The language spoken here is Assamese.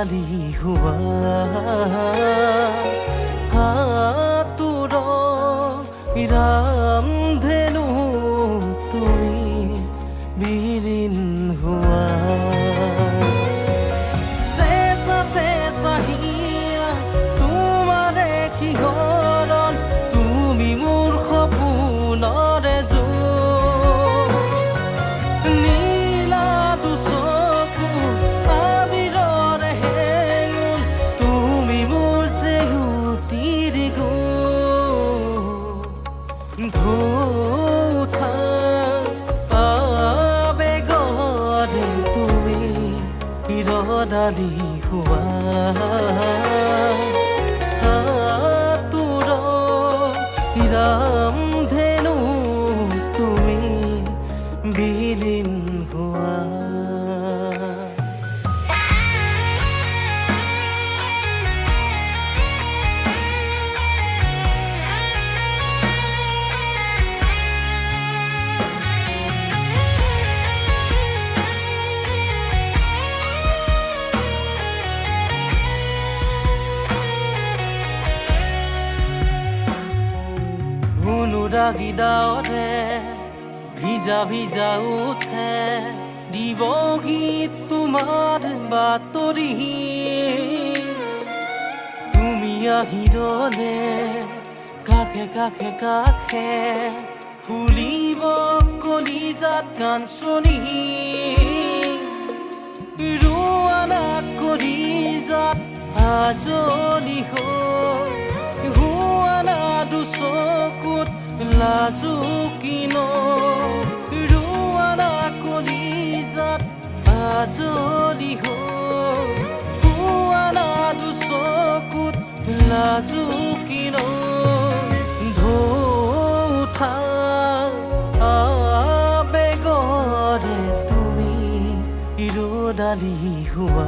ইৰদালি হোৱা কাতোৰ ৰামধেনু তুমি বিলীন হোৱা চেঁচা চেঁচা হিয়া তোমাৰে শিহৰণ তুমি মোৰ সপোনৰে নীলা দুচকু আবিৰৰে হেঙুল তুমি মোৰ জেউতিৰ গুণ ধৌথা আবেগৰে তুমি ইৰদালি হোৱা কাতোৰ ৰামধেনু তুমি বিলীন হোৱা অনুৰাগী ডাৱৰে ভিজা ভিজা উঠে দিবহি তোমাৰ বাতৰি তুমি আহিৰলে কাষে কাষে কাষে ফুলিব কলিজাত কাঞ্চনী ৰোৱানা কলিজাত আজলি হোৱানা দুচকুত লাজু কিন ৰোৱানা কলিজাত আজলি হোৱানা দুচকুত লাজু কিন ধৌথা আবেগৰে তুমি ইৰদালি হোৱা